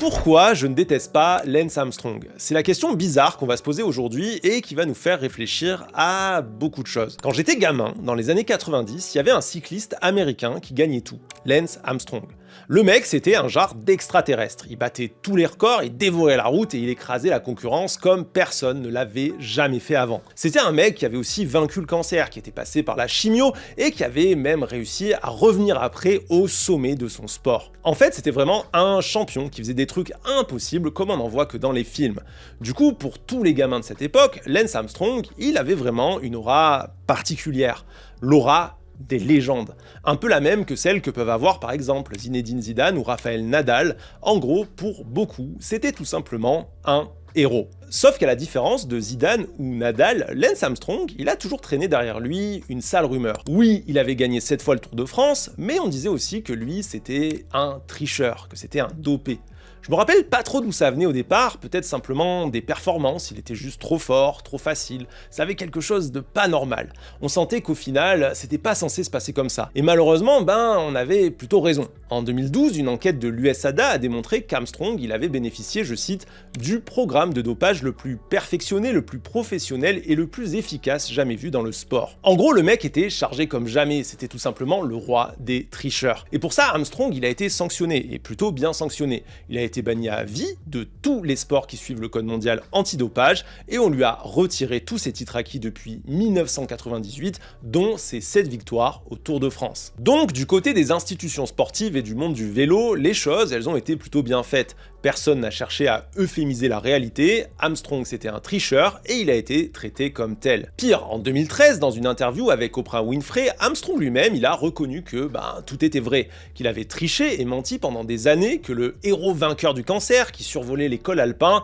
Pourquoi je ne déteste pas Lance Armstrong? C'est la question bizarre qu'on va se poser aujourd'hui et qui va nous faire réfléchir à beaucoup de choses. Quand j'étais gamin, dans les années 90, il y avait un cycliste américain qui gagnait tout, Lance Armstrong. Le mec, c'était un genre d'extraterrestre. Il battait tous les records, il dévorait la route et il écrasait la concurrence comme personne ne l'avait jamais fait avant. C'était un mec qui avait aussi vaincu le cancer, qui était passé par la chimio et qui avait même réussi à revenir après au sommet de son sport. En fait, c'était vraiment un champion qui faisait des trucs impossibles comme on n'en voit que dans les films. Du coup, pour tous les gamins de cette époque, Lance Armstrong, il avait vraiment une aura particulière. L'aura des légendes, un peu la même que celle que peuvent avoir par exemple Zinedine Zidane ou Rafael Nadal. En gros, pour beaucoup, c'était tout simplement un héros. Sauf qu'à la différence de Zidane ou Nadal, Lance Armstrong, il a toujours traîné derrière lui une sale rumeur. Oui, il avait gagné 7 fois le Tour de France, mais on disait aussi que lui, c'était un tricheur, que c'était un dopé. Je me rappelle pas trop d'où ça venait au départ, peut-être simplement des performances, il était juste trop fort, trop facile, ça avait quelque chose de pas normal. On sentait qu'au final, c'était pas censé se passer comme ça. Et malheureusement, on avait plutôt raison. En 2012, une enquête de l'USADA a démontré qu'Armstrong, il avait bénéficié, je cite, du programme de dopage le plus perfectionné, le plus professionnel et le plus efficace jamais vu dans le sport. En gros, le mec était chargé comme jamais, c'était tout simplement le roi des tricheurs. Et pour ça, Armstrong, il a été sanctionné, et plutôt bien sanctionné. Il a été banni à vie de tous les sports qui suivent le code mondial antidopage et on lui a retiré tous ses titres acquis depuis 1998, dont ses 7 victoires au Tour de France. Donc du côté des institutions sportives et du monde du vélo, les choses, elles ont été plutôt bien faites. Personne n'a cherché à euphémiser la réalité, Armstrong c'était un tricheur et il a été traité comme tel. Pire, en 2013, dans une interview avec Oprah Winfrey, Armstrong lui-même, il a reconnu que tout était vrai, qu'il avait triché et menti pendant des années, que le héros vainqueur du cancer qui survolait les cols alpins,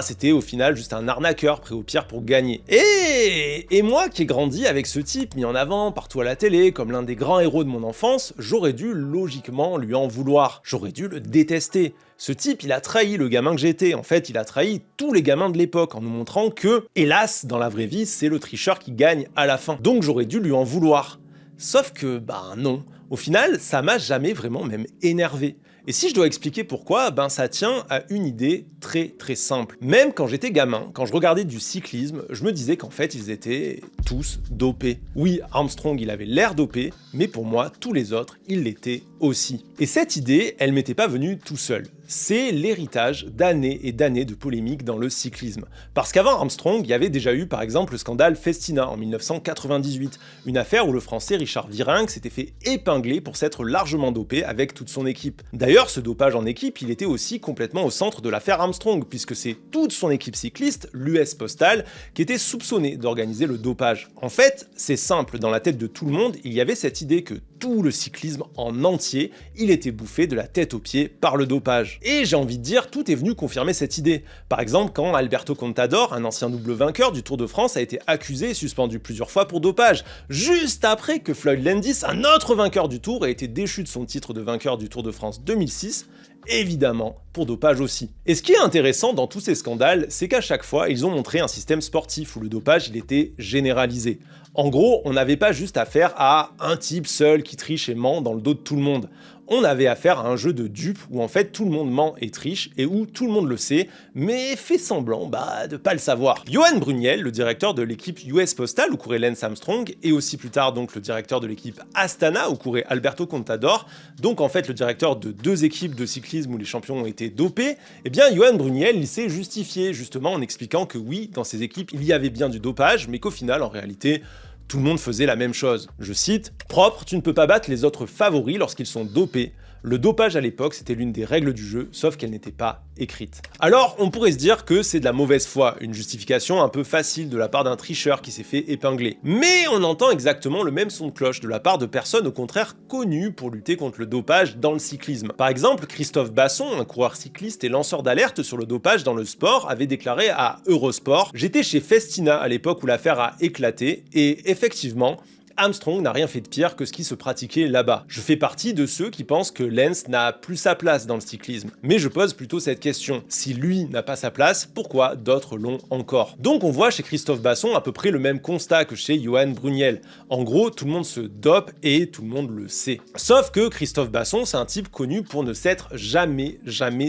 c'était au final juste un arnaqueur prêt au pire pour gagner. Et moi qui ai grandi avec ce type mis en avant partout à la télé comme l'un des grands héros de mon enfance, j'aurais dû logiquement lui en vouloir, j'aurais dû le détester. Ce type, il a trahi le gamin que j'étais, en fait il a trahi tous les gamins de l'époque en nous montrant que, hélas, dans la vraie vie, c'est le tricheur qui gagne à la fin. Donc j'aurais dû lui en vouloir. Sauf que, non. Au final, ça m'a jamais vraiment même énervé. Et si je dois expliquer pourquoi, ça tient à une idée très simple. Même quand j'étais gamin, quand je regardais du cyclisme, je me disais qu'en fait ils étaient tous dopés. Oui, Armstrong il avait l'air dopé, mais pour moi, tous les autres, ils l'étaient aussi. Et cette idée, elle m'était pas venue tout seul. C'est l'héritage d'années et d'années de polémiques dans le cyclisme. Parce qu'avant Armstrong, il y avait déjà eu par exemple le scandale Festina en 1998, une affaire où le français Richard Virenque s'était fait épingler pour s'être largement dopé avec toute son équipe. D'ailleurs, ce dopage en équipe, il était aussi complètement au centre de l'affaire Armstrong, puisque c'est toute son équipe cycliste, l'US Postal, qui était soupçonnée d'organiser le dopage. En fait, c'est simple, dans la tête de tout le monde, il y avait cette idée que tout le cyclisme en entier, il était bouffé de la tête aux pieds par le dopage. Et j'ai envie de dire, tout est venu confirmer cette idée. Par exemple, quand Alberto Contador, un ancien double vainqueur du Tour de France, a été accusé et suspendu plusieurs fois pour dopage, juste après que Floyd Landis, un autre vainqueur du Tour, ait été déchu de son titre de vainqueur du Tour de France 2006, évidemment pour dopage aussi. Et ce qui est intéressant dans tous ces scandales, c'est qu'à chaque fois, ils ont montré un système sportif où le dopage il était généralisé. En gros, on n'avait pas juste affaire à un type seul qui triche et ment dans le dos de tout le monde. On avait affaire à un jeu de dupes où en fait tout le monde ment et triche et où tout le monde le sait, mais fait semblant de pas le savoir. Johan Bruniel, le directeur de l'équipe US Postal où courait Lance Armstrong, et aussi plus tard donc le directeur de l'équipe Astana où courait Alberto Contador, donc en fait le directeur de 2 équipes de cyclisme où les champions ont été dopés, Johan Bruniel il s'est justifié justement en expliquant que oui, dans ces équipes il y avait bien du dopage, mais qu'au final en réalité, tout le monde faisait la même chose. Je cite « Propre, tu ne peux pas battre les autres favoris lorsqu'ils sont dopés. Le dopage à l'époque, c'était l'une des règles du jeu, sauf qu'elle n'était pas écrite. » Alors, on pourrait se dire que c'est de la mauvaise foi, une justification un peu facile de la part d'un tricheur qui s'est fait épingler. Mais on entend exactement le même son de cloche de la part de personnes au contraire connues pour lutter contre le dopage dans le cyclisme. Par exemple, Christophe Basson, un coureur cycliste et lanceur d'alerte sur le dopage dans le sport, avait déclaré à Eurosport « J'étais chez Festina à l'époque où l'affaire a éclaté, et effectivement, Armstrong n'a rien fait de pire que ce qui se pratiquait là-bas. Je fais partie de ceux qui pensent que Lance n'a plus sa place dans le cyclisme. Mais je pose plutôt cette question. Si lui n'a pas sa place, pourquoi d'autres l'ont encore? Donc on voit chez Christophe Basson à peu près le même constat que chez Johan Bruniel. En gros, tout le monde se dope et tout le monde le sait. Sauf que Christophe Basson, c'est un type connu pour ne s'être jamais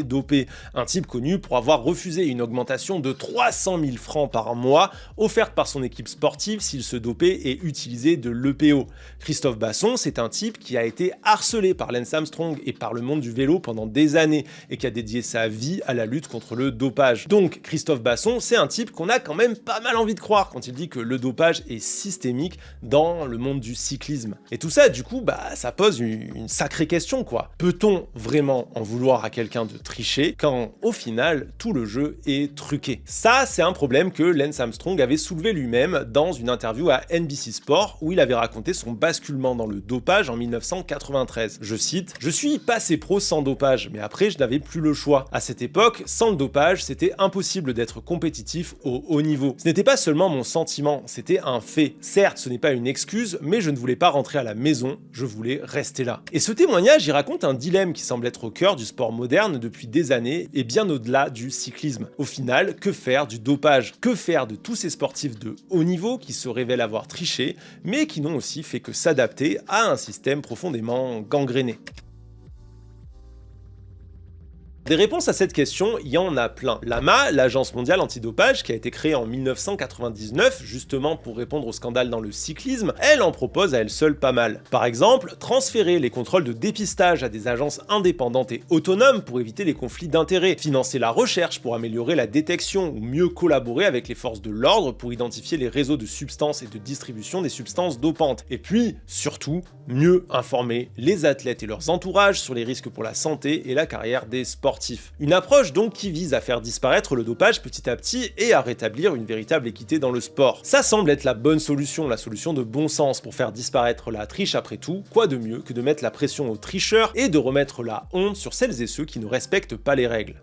dopé. Un type connu pour avoir refusé une augmentation de 300 000 francs par mois offerte par son équipe sportive s'il se dopait et utilisait de l'EPO. Christophe Basson, c'est un type qui a été harcelé par Lance Armstrong et par le monde du vélo pendant des années et qui a dédié sa vie à la lutte contre le dopage. Donc Christophe Basson, c'est un type qu'on a quand même pas mal envie de croire quand il dit que le dopage est systémique dans le monde du cyclisme. Et tout ça, du coup, ça pose une sacrée question, quoi. Peut-on vraiment en vouloir à quelqu'un de tricher quand, au final, tout le jeu est truqué? Ça, c'est un problème que Lance Armstrong avait soulevé lui-même dans une interview à NBC Sport où il avait raconté son basculement dans le dopage en 1993. Je cite: « Je suis passé pro sans dopage, mais après je n'avais plus le choix. À cette époque, sans le dopage, c'était impossible d'être compétitif au haut niveau. Ce n'était pas seulement mon sentiment, c'était un fait. Certes, ce n'est pas une excuse, mais je ne voulais pas rentrer à la maison, je voulais rester là. » Et ce témoignage, il raconte un dilemme qui semble être au cœur du sport moderne depuis des années et bien au-delà du cyclisme. Au final, que faire du dopage? Que faire de tous ces sportifs de haut niveau qui se révèlent avoir triché, mais qui n'ont aussi fait que s'adapter à un système profondément gangréné? Des réponses à cette question, il y en a plein. L'AMA, l'Agence mondiale antidopage, qui a été créée en 1999, justement pour répondre au scandale dans le cyclisme, elle en propose à elle seule pas mal. Par exemple, transférer les contrôles de dépistage à des agences indépendantes et autonomes pour éviter les conflits d'intérêts, financer la recherche pour améliorer la détection ou mieux collaborer avec les forces de l'ordre pour identifier les réseaux de substances et de distribution des substances dopantes. Et puis, surtout, mieux informer les athlètes et leurs entourages sur les risques pour la santé et la carrière des sportifs. Une approche donc qui vise à faire disparaître le dopage petit à petit et à rétablir une véritable équité dans le sport. Ça semble être la bonne solution, la solution de bon sens pour faire disparaître la triche après tout. Quoi de mieux que de mettre la pression aux tricheurs et de remettre la honte sur celles et ceux qui ne respectent pas les règles?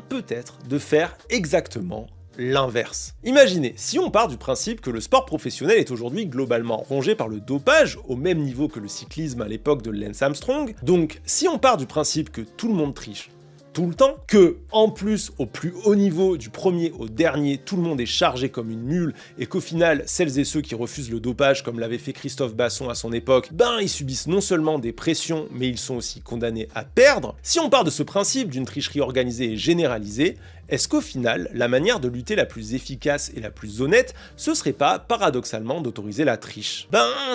Peut-être de faire exactement l'inverse. Imaginez, si on part du principe que le sport professionnel est aujourd'hui globalement rongé par le dopage, au même niveau que le cyclisme à l'époque de Lance Armstrong, donc si on part du principe que tout le monde triche tout le temps, que en plus au plus haut niveau, du premier au dernier, tout le monde est chargé comme une mule et qu'au final, celles et ceux qui refusent le dopage comme l'avait fait Christophe Basson à son époque, ils subissent non seulement des pressions, mais ils sont aussi condamnés à perdre. Si on part de ce principe d'une tricherie organisée et généralisée, est-ce qu'au final, la manière de lutter la plus efficace et la plus honnête, ce serait pas, paradoxalement, d'autoriser la triche?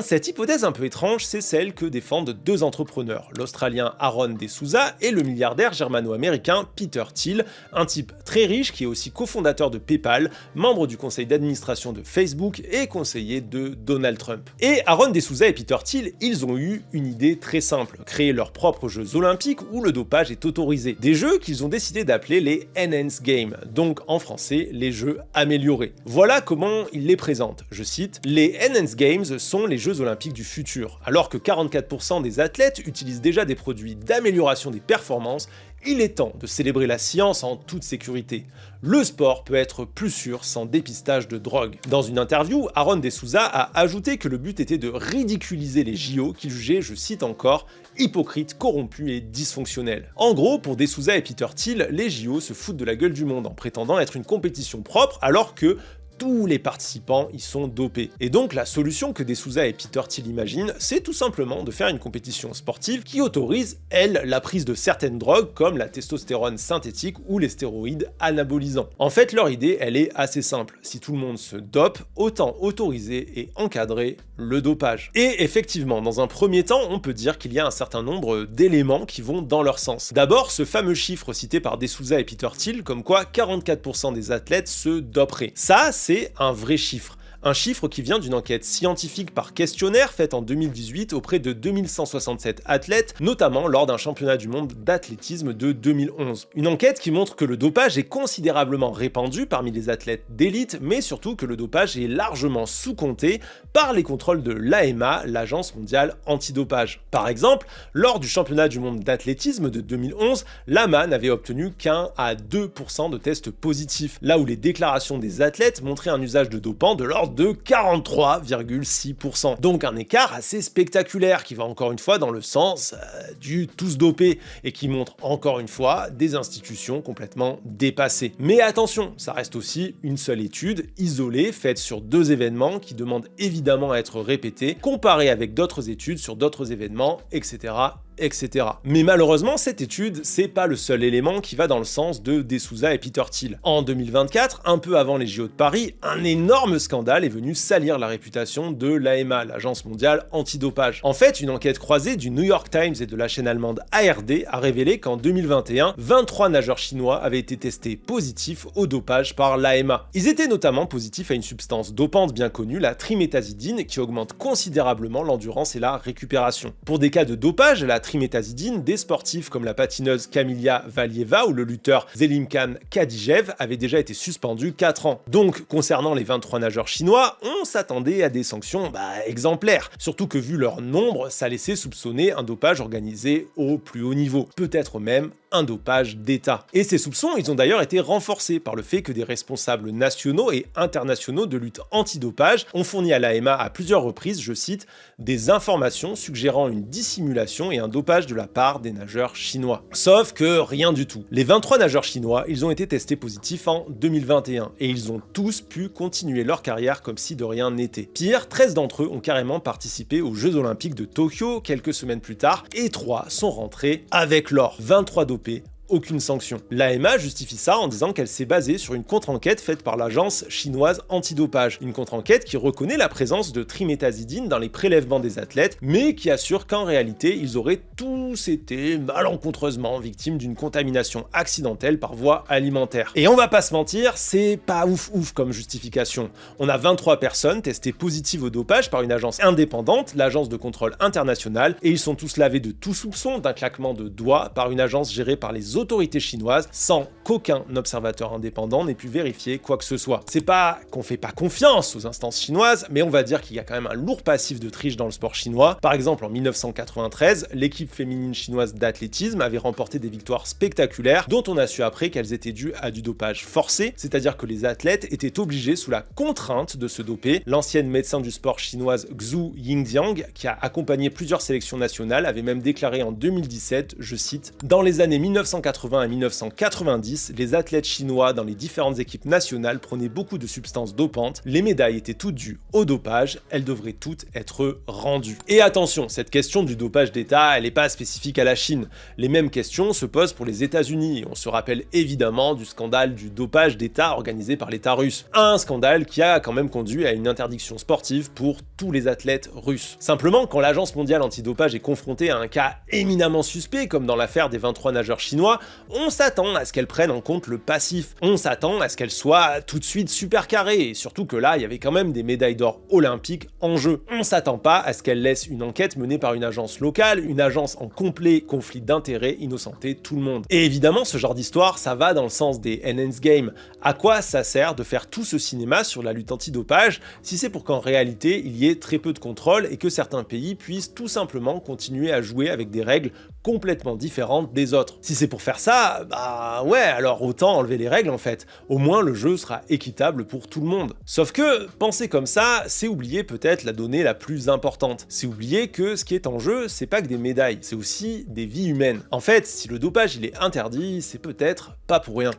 Cette hypothèse un peu étrange, c'est celle que défendent deux entrepreneurs, l'Australien Aaron De Souza et le milliardaire germano-américain Peter Thiel, un type très riche qui est aussi cofondateur de PayPal, membre du conseil d'administration de Facebook et conseiller de Donald Trump. Et Aaron De Souza et Peter Thiel, ils ont eu une idée très simple, créer leurs propres Jeux Olympiques où le dopage est autorisé. Des jeux qu'ils ont décidé d'appeler les Enhanced Games, donc en français les jeux améliorés. Voilà comment ils les présentent. Je cite: « Les Enhanced Games sont les Jeux Olympiques du futur. Alors que 44% des athlètes utilisent déjà des produits d'amélioration des performances, il est temps de célébrer la science en toute sécurité. Le sport peut être plus sûr sans dépistage de drogue. » Dans une interview, Aaron De Souza a ajouté que le but était de ridiculiser les JO qu'il jugeait, je cite encore, hypocrites, corrompus et dysfonctionnels. En gros, pour De Souza et Peter Thiel, les JO se foutent de la gueule du monde en prétendant être une compétition propre alors que tous les participants y sont dopés. Et donc la solution que De Souza et Peter Thiel imaginent, c'est tout simplement de faire une compétition sportive qui autorise, elle, la prise de certaines drogues comme la testostérone synthétique ou les stéroïdes anabolisants. En fait, leur idée, elle est assez simple. Si tout le monde se dope, autant autoriser et encadrer le dopage. Et effectivement, dans un premier temps, on peut dire qu'il y a un certain nombre d'éléments qui vont dans leur sens. D'abord, ce fameux chiffre cité par De Souza et Peter Thiel, comme quoi 44% des athlètes se doperaient. Ça, c'est un vrai chiffre. Un chiffre qui vient d'une enquête scientifique par questionnaire faite en 2018 auprès de 2167 athlètes, notamment lors d'un championnat du monde d'athlétisme de 2011. Une enquête qui montre que le dopage est considérablement répandu parmi les athlètes d'élite, mais surtout que le dopage est largement sous-compté par les contrôles de l'AMA, l'Agence mondiale antidopage. Par exemple, lors du championnat du monde d'athlétisme de 2011, l'AMA n'avait obtenu qu'1 à 2% de tests positifs, là où les déclarations des athlètes montraient un usage de dopants de l'ordre de 43,6%. Donc un écart assez spectaculaire qui va encore une fois dans le sens du tous dopés et qui montre encore une fois des institutions complètement dépassées. Mais attention, ça reste aussi une seule étude isolée faite sur 2 événements qui demandent évidemment à être répétés, comparée avec d'autres études sur d'autres événements, etc. etc. Mais malheureusement, cette étude, c'est pas le seul élément qui va dans le sens de De Souza et Peter Thiel. En 2024, un peu avant les JO de Paris, un énorme scandale est venu salir la réputation de l'AMA, l'Agence mondiale antidopage. En fait, une enquête croisée du New York Times et de la chaîne allemande ARD a révélé qu'en 2021, 23 nageurs chinois avaient été testés positifs au dopage par l'AMA. Ils étaient notamment positifs à une substance dopante bien connue, la triméthazidine, qui augmente considérablement l'endurance et la récupération. Pour des cas de dopage, la triméthazidine, des sportifs comme la patineuse Kamila Valieva ou le lutteur Zelimkhan Khadijevs avaient déjà été suspendus 4 ans. Donc, concernant les 23 nageurs chinois, on s'attendait à des sanctions exemplaires. Surtout que vu leur nombre, ça laissait soupçonner un dopage organisé au plus haut niveau. Peut-être même un dopage d'État. Et ces soupçons, ils ont d'ailleurs été renforcés par le fait que des responsables nationaux et internationaux de lutte antidopage ont fourni à l'AMA à plusieurs reprises, je cite, des informations suggérant une dissimulation et un dopage de la part des nageurs chinois. Sauf que rien du tout. Les 23 nageurs chinois, ils ont été testés positifs en 2021 et ils ont tous pu continuer leur carrière comme si de rien n'était. Pire, 13 d'entre eux ont carrément participé aux Jeux Olympiques de Tokyo quelques semaines plus tard et 3 sont rentrés avec l'or. 23 dopés, aucune sanction. L'AMA justifie ça en disant qu'elle s'est basée sur une contre-enquête faite par l'agence chinoise antidopage. Une contre-enquête qui reconnaît la présence de triméthazidine dans les prélèvements des athlètes, mais qui assure qu'en réalité, ils auraient tous été malencontreusement victimes d'une contamination accidentelle par voie alimentaire. Et on va pas se mentir, c'est pas ouf comme justification. On a 23 personnes testées positives au dopage par une agence indépendante, l'agence de contrôle international, et ils sont tous lavés de tout soupçon d'un claquement de doigts par une agence gérée par les autorités chinoises sans qu'aucun observateur indépendant n'ait pu vérifier quoi que ce soit. C'est pas qu'on fait pas confiance aux instances chinoises, mais on va dire qu'il y a quand même un lourd passif de triche dans le sport chinois. Par exemple, en 1993, l'équipe féminine chinoise d'athlétisme avait remporté des victoires spectaculaires dont on a su après qu'elles étaient dues à du dopage forcé, c'est-à-dire que les athlètes étaient obligés sous la contrainte de se doper. L'ancienne médecin du sport chinoise Xu Yingjiang, qui a accompagné plusieurs sélections nationales, avait même déclaré en 2017, je cite, « Dans les années 1980 à 1990, les athlètes chinois dans les différentes équipes nationales prenaient beaucoup de substances dopantes, les médailles étaient toutes dues au dopage, elles devraient toutes être rendues. » Et attention, cette question du dopage d'État, elle n'est pas spécifique à la Chine. Les mêmes questions se posent pour les États-Unis. On se rappelle évidemment du scandale du dopage d'État organisé par l'État russe. Un scandale qui a quand même conduit à une interdiction sportive pour tous les athlètes russes. Simplement, quand l'Agence mondiale antidopage est confrontée à un cas éminemment suspect, comme dans l'affaire des 23 nageurs chinois, on s'attend à ce qu'elle prenne en compte le passif. On s'attend à ce qu'elle soit tout de suite super carrée, et surtout que là, il y avait quand même des médailles d'or olympiques en jeu. On s'attend pas à ce qu'elle laisse une enquête menée par une agence locale, une agence en complet conflit d'intérêts, innocenter tout le monde. Et évidemment, ce genre d'histoire, ça va dans le sens des Enhanced Games. À quoi ça sert de faire tout ce cinéma sur la lutte antidopage si c'est pour qu'en réalité, il y ait très peu de contrôle et que certains pays puissent tout simplement continuer à jouer avec des règles complètement différentes des autres. Si c'est pour faire ça, bah ouais, alors autant enlever les règles en fait. Au moins le jeu sera équitable pour tout le monde. Sauf que, penser comme ça, c'est oublier peut-être la donnée la plus importante. C'est oublier que ce qui est en jeu, c'est pas que des médailles, c'est aussi des vies humaines. En fait, si le dopage il est interdit, c'est peut-être pas pour rien.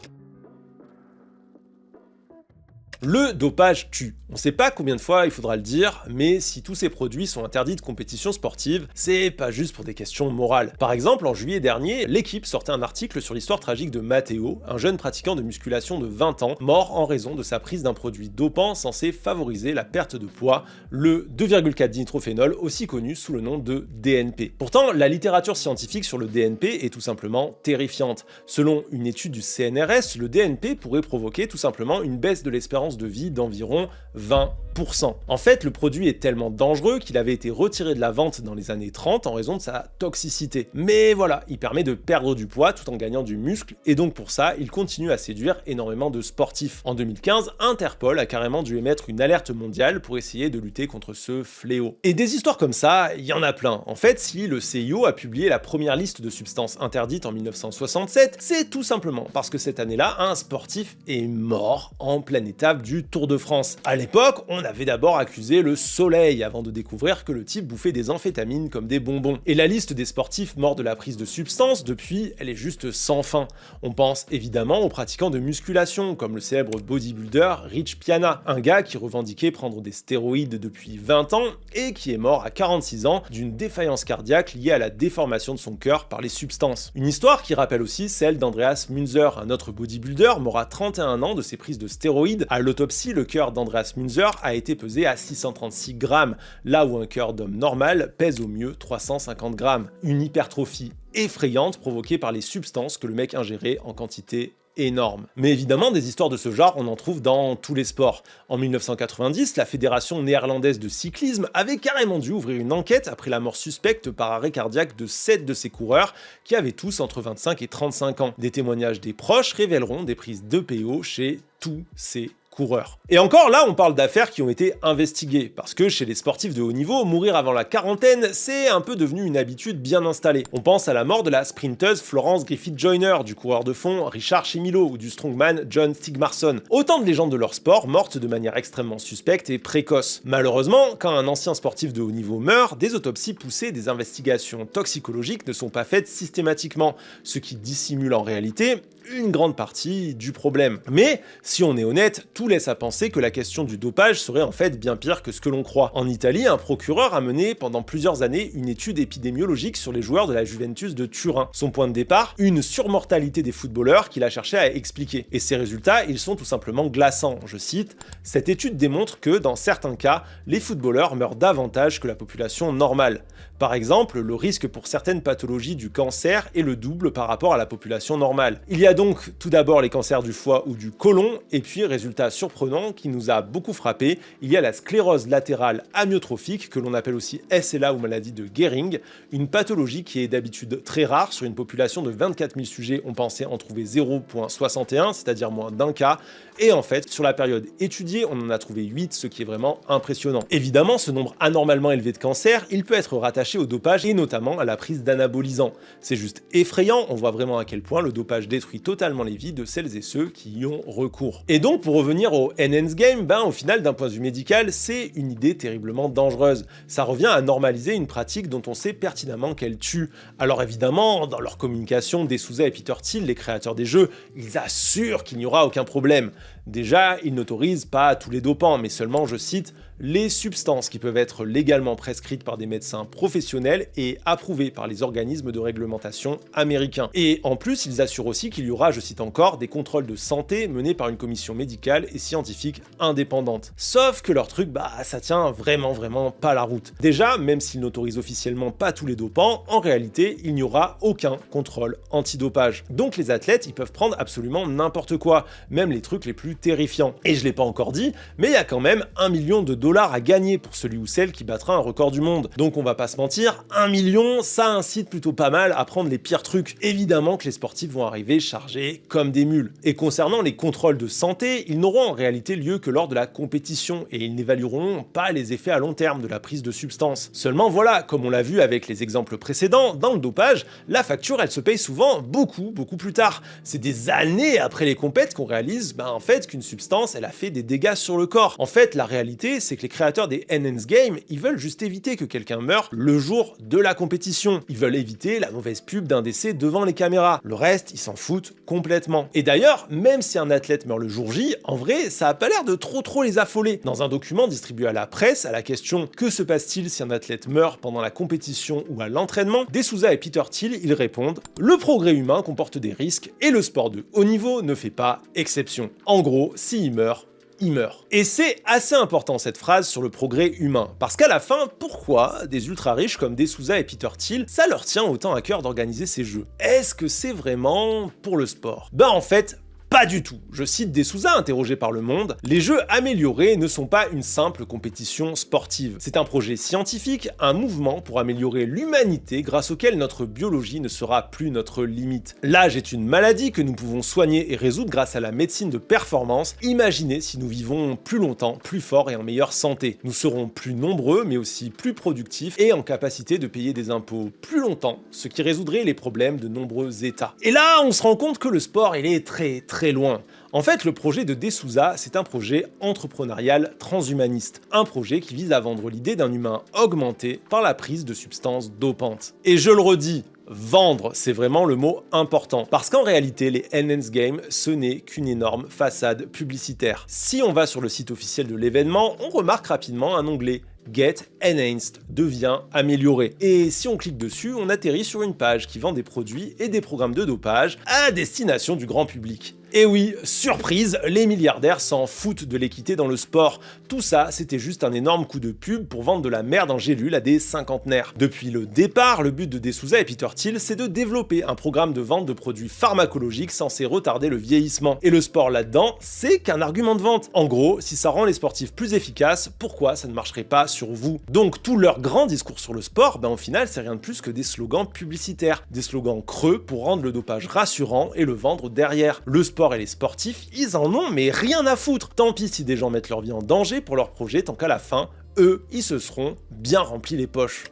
Le dopage tue. On sait pas combien de fois il faudra le dire, mais si tous ces produits sont interdits de compétition sportive, c'est pas juste pour des questions morales. Par exemple, en juillet dernier, l'équipe sortait un article sur l'histoire tragique de Matteo, un jeune pratiquant de musculation de 20 ans, mort en raison de sa prise d'un produit dopant censé favoriser la perte de poids, le 2,4-dinitrophénol, aussi connu sous le nom de DNP. Pourtant, la littérature scientifique sur le DNP est tout simplement terrifiante. Selon une étude du CNRS, le DNP pourrait provoquer tout simplement une baisse de l'espérance de vie d'environ 20%. En fait, le produit est tellement dangereux qu'il avait été retiré de la vente dans les années 30 en raison de sa toxicité. Mais voilà, il permet de perdre du poids tout en gagnant du muscle, et donc pour ça, il continue à séduire énormément de sportifs. En 2015, Interpol a carrément dû émettre une alerte mondiale pour essayer de lutter contre ce fléau. Et des histoires comme ça, il y en a plein. En fait, si le CIO a publié la première liste de substances interdites en 1967, c'est tout simplement parce que cette année-là, un sportif est mort en plein état étape du Tour de France. À l'époque, on avait d'abord accusé le soleil avant de découvrir que le type bouffait des amphétamines comme des bonbons. Et la liste des sportifs morts de la prise de substances, depuis, elle est juste sans fin. On pense évidemment aux pratiquants de musculation, comme le célèbre bodybuilder Rich Piana, un gars qui revendiquait prendre des stéroïdes depuis 20 ans et qui est mort à 46 ans d'une défaillance cardiaque liée à la déformation de son cœur par les substances. Une histoire qui rappelle aussi celle d'Andreas Münzer, un autre bodybuilder mort à 31 ans de ses prises de stéroïdes. À l'autopsie, le cœur d'Andreas Münzer a été pesé à 636 grammes, là où un cœur d'homme normal pèse au mieux 350 grammes. Une hypertrophie effrayante provoquée par les substances que le mec ingérait en quantité énorme. Mais évidemment, des histoires de ce genre, on en trouve dans tous les sports. En 1990, la Fédération néerlandaise de cyclisme avait carrément dû ouvrir une enquête après la mort suspecte par arrêt cardiaque de 7 de ses coureurs, qui avaient tous entre 25 et 35 ans. Des témoignages des proches révéleront des prises d'EPO chez tous ces coureurs. Et encore là, on parle d'affaires qui ont été investiguées, parce que chez les sportifs de haut niveau, mourir avant la quarantaine, c'est un peu devenu une habitude bien installée. On pense à la mort de la sprinteuse Florence Griffith-Joyner, du coureur de fond Richard Chemilo ou du strongman John Stigmarsson. Autant de légendes de leur sport mortes de manière extrêmement suspecte et précoce. Malheureusement, quand un ancien sportif de haut niveau meurt, des autopsies poussées et des investigations toxicologiques ne sont pas faites systématiquement, ce qui dissimule en réalité une grande partie du problème. Mais, si on est honnête, tout laisse à penser que la question du dopage serait en fait bien pire que ce que l'on croit. En Italie, un procureur a mené pendant plusieurs années une étude épidémiologique sur les joueurs de la Juventus de Turin. Son point de départ, une surmortalité des footballeurs qu'il a cherché à expliquer. Et ces résultats, ils sont tout simplement glaçants. Je cite, « Cette étude démontre que, dans certains cas, les footballeurs meurent davantage que la population normale. Par exemple, le risque pour certaines pathologies du cancer est le double par rapport à la population normale. Il y a donc tout d'abord les cancers du foie ou du côlon, et puis, résultat surprenant qui nous a beaucoup frappé, il y a la sclérose latérale amyotrophique, que l'on appelle aussi SLA ou maladie de Gehring, une pathologie qui est d'habitude très rare. Sur une population de 24 000 sujets, on pensait en trouver 0,61, c'est-à-dire moins d'un cas, et en fait, sur la période étudiée, on en a trouvé 8, ce qui est vraiment impressionnant. Évidemment, ce nombre anormalement élevé de cancers, il peut être rattaché au dopage et notamment à la prise d'anabolisants. C'est juste effrayant, on voit vraiment à quel point le dopage détruit totalement les vies de celles et ceux qui y ont recours. Et donc, pour revenir au Enhanced Game, au final, d'un point de vue médical, c'est une idée terriblement dangereuse. Ça revient à normaliser une pratique dont on sait pertinemment qu'elle tue. Alors évidemment, dans leur communication, De Souza et Peter Thiel, les créateurs des jeux, ils assurent qu'il n'y aura aucun problème. Déjà, ils n'autorisent pas tous les dopants, mais seulement, je cite, les substances qui peuvent être légalement prescrites par des médecins professionnels et approuvées par les organismes de réglementation américains. Et en plus, ils assurent aussi qu'il y aura, je cite encore, des contrôles de santé menés par une commission médicale et scientifique indépendante. Sauf que leur truc, ça tient vraiment pas la route. Déjà, même s'ils n'autorisent officiellement pas tous les dopants, en réalité, il n'y aura aucun contrôle antidopage. Donc les athlètes, ils peuvent prendre absolument n'importe quoi, même les trucs les plus terrifiants. Et je l'ai pas encore dit, mais il y a quand même 1 million de dollars à gagner pour celui ou celle qui battra un record du monde. Donc on va pas se mentir, 1 million, ça incite plutôt pas mal à prendre les pires trucs. Évidemment que les sportifs vont arriver chargés comme des mules. Et concernant les contrôles de santé, ils n'auront en réalité lieu que lors de la compétition et ils n'évalueront pas les effets à long terme de la prise de substances. Seulement voilà, comme on l'a vu avec les exemples précédents, dans le dopage, la facture elle se paye souvent beaucoup plus tard. C'est des années après les compètes qu'on réalise en fait qu'une substance elle a fait des dégâts sur le corps. En fait, la réalité c'est que les créateurs des Enhanced Games, ils veulent juste éviter que quelqu'un meure le jour de la compétition. Ils veulent éviter la mauvaise pub d'un décès devant les caméras. Le reste, ils s'en foutent complètement. Et d'ailleurs, même si un athlète meurt le jour J, en vrai, ça a pas l'air de trop les affoler. Dans un document distribué à la presse, à la question « Que se passe-t-il si un athlète meurt pendant la compétition ou à l'entraînement ?», De Souza et Peter Thiel, ils répondent « Le progrès humain comporte des risques et le sport de haut niveau ne fait pas exception. En gros, s'il meurt, il meurt. » Et c'est assez important cette phrase sur le progrès humain, parce qu'à la fin, pourquoi des ultra riches comme De Souza et Peter Thiel, ça leur tient autant à cœur d'organiser ces jeux? Est-ce que c'est vraiment pour le sport? En fait, pas du tout. Je cite De Souza interrogé par Le Monde, « Les jeux améliorés ne sont pas une simple compétition sportive. C'est un projet scientifique, un mouvement pour améliorer l'humanité grâce auquel notre biologie ne sera plus notre limite. L'âge est une maladie que nous pouvons soigner et résoudre grâce à la médecine de performance. Imaginez si nous vivons plus longtemps, plus fort et en meilleure santé. Nous serons plus nombreux mais aussi plus productifs et en capacité de payer des impôts plus longtemps, ce qui résoudrait les problèmes de nombreux États. » Et là, on se rend compte que le sport, il est très loin. En fait, le projet de De Souza, c'est un projet entrepreneurial transhumaniste. Un projet qui vise à vendre l'idée d'un humain augmenté par la prise de substances dopantes. Et je le redis, vendre, c'est vraiment le mot important. Parce qu'en réalité, les Enhanced Games, ce n'est qu'une énorme façade publicitaire. Si on va sur le site officiel de l'événement, on remarque rapidement un onglet Get Enhanced devient amélioré. Et si on clique dessus, on atterrit sur une page qui vend des produits et des programmes de dopage à destination du grand public. Et oui, surprise, les milliardaires s'en foutent de l'équité dans le sport. Tout ça, c'était juste un énorme coup de pub pour vendre de la merde en gélule à des cinquantenaires. Depuis le départ, le but de De Souza et Peter Thiel, c'est de développer un programme de vente de produits pharmacologiques censés retarder le vieillissement. Et le sport là-dedans, c'est qu'un argument de vente. En gros, si ça rend les sportifs plus efficaces, pourquoi ça ne marcherait pas sur vous? Donc tout leur grand discours sur le sport, au final, c'est rien de plus que des slogans publicitaires. Des slogans creux pour rendre le dopage rassurant et le vendre derrière. Le sport et les sportifs, ils en ont mais rien à foutre. Tant pis si des gens mettent leur vie en danger pour leur projet, tant qu'à la fin, eux, ils se seront bien remplis les poches.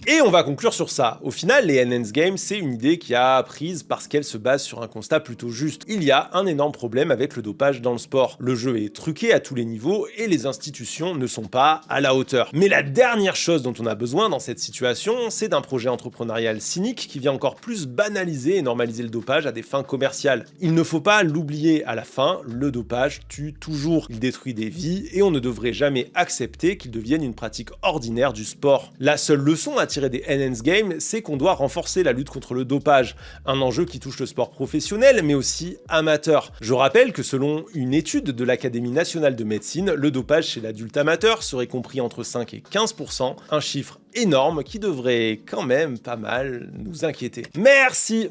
Et on va conclure sur ça. Au final, les Enhanced Games, c'est une idée qui a prise parce qu'elle se base sur un constat plutôt juste. Il y a un énorme problème avec le dopage dans le sport. Le jeu est truqué à tous les niveaux et les institutions ne sont pas à la hauteur. Mais la dernière chose dont on a besoin dans cette situation, c'est d'un projet entrepreneurial cynique qui vient encore plus banaliser et normaliser le dopage à des fins commerciales. Il ne faut pas l'oublier, à la fin, le dopage tue toujours. Il détruit des vies et on ne devrait jamais accepter qu'il devienne une pratique ordinaire du sport. La seule leçon à tirer des Enhanced Games, c'est qu'on doit renforcer la lutte contre le dopage, un enjeu qui touche le sport professionnel mais aussi amateur. Je rappelle que selon une étude de l'Académie nationale de médecine, le dopage chez l'adulte amateur serait compris entre 5 et 15%, un chiffre énorme qui devrait quand même pas mal nous inquiéter. Merci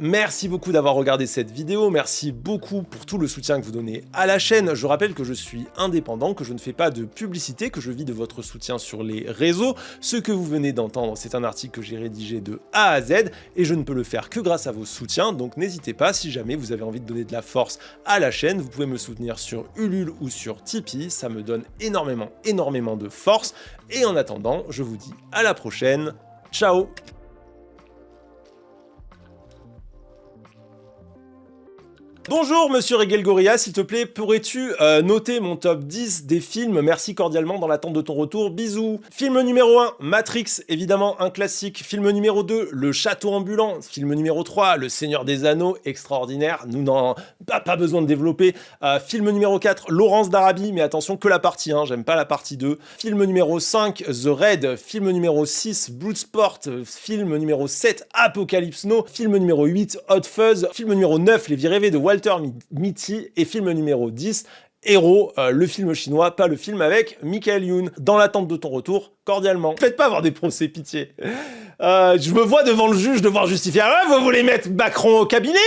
beaucoup d'avoir regardé cette vidéo, merci beaucoup pour tout le soutien que vous donnez à la chaîne. Je rappelle que je suis indépendant, que je ne fais pas de publicité, que je vis de votre soutien sur les réseaux. Ce que vous venez d'entendre, c'est un article que j'ai rédigé de A à Z et je ne peux le faire que grâce à vos soutiens, donc n'hésitez pas, si jamais vous avez envie de donner de la force à la chaîne, vous pouvez me soutenir sur Ulule ou sur Tipeee, ça me donne énormément de force. Et en attendant, je vous dis à la prochaine, ciao! Bonjour Monsieur Regelgoria, s'il te plaît, pourrais-tu noter mon top 10 des films? Merci cordialement dans l'attente de ton retour, bisous. Film numéro 1, Matrix, évidemment un classique. Film numéro 2, Le Château Ambulant. Film numéro 3, Le Seigneur des Anneaux, extraordinaire, nous n'en pas besoin de développer. Film numéro 4, Laurence d'Arabie, mais attention que la partie 1, j'aime pas la partie 2. Film numéro 5, The Raid. Film numéro 6, Bloodsport. Film numéro 7, Apocalypse Now. Film numéro 8, Hot Fuzz. Film numéro 9, Les Vies rêvées de Walter Mitty, et film numéro 10, Héros, le film chinois, pas le film avec Michael Youn. Dans l'attente de ton retour, cordialement. Faites pas avoir des procès, pitié. Je me vois devant le juge devoir justifier. Ah, vous voulez mettre Macron au cabinet?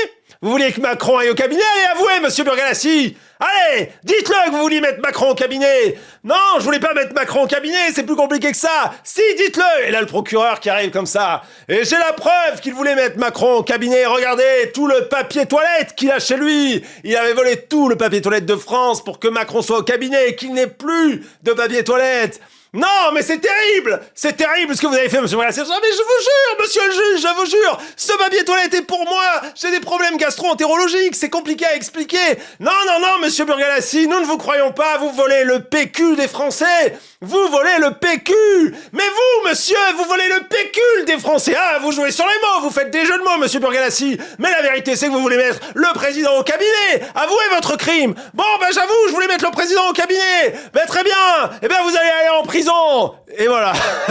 Vous voulez que Macron aille au cabinet? Allez, avouez, monsieur Burgalassi! Allez, dites-le que vous vouliez mettre Macron au cabinet! Non, je voulais pas mettre Macron au cabinet, c'est plus compliqué que ça! Si, dites-le! Et là, le procureur qui arrive comme ça. Et j'ai la preuve qu'il voulait mettre Macron au cabinet. Regardez, tout le papier toilette qu'il a chez lui! Il avait volé tout le papier toilette de France pour que Macron soit au cabinet et qu'il n'ait plus de papier toilette! Non, mais c'est terrible ce que vous avez fait, monsieur Burgalassi. Mais je vous jure, monsieur le juge, je vous jure, ce papier toilette est pour moi. J'ai des problèmes gastro-entérologiques, c'est compliqué à expliquer. Non, monsieur Burgalassi, nous ne vous croyons pas, vous volez le PQ des Français. Vous volez le PQ. Mais vous, monsieur, vous volez le pécule des Français. Ah, vous jouez sur les mots, vous faites des jeux de mots, monsieur Burgalassi. Mais la vérité, c'est que vous voulez mettre le président au cabinet. Avouez votre crime. Bon, j'avoue, je voulais mettre le président au cabinet. Très bien. Eh bien, vous allez aller en prison. Et voilà.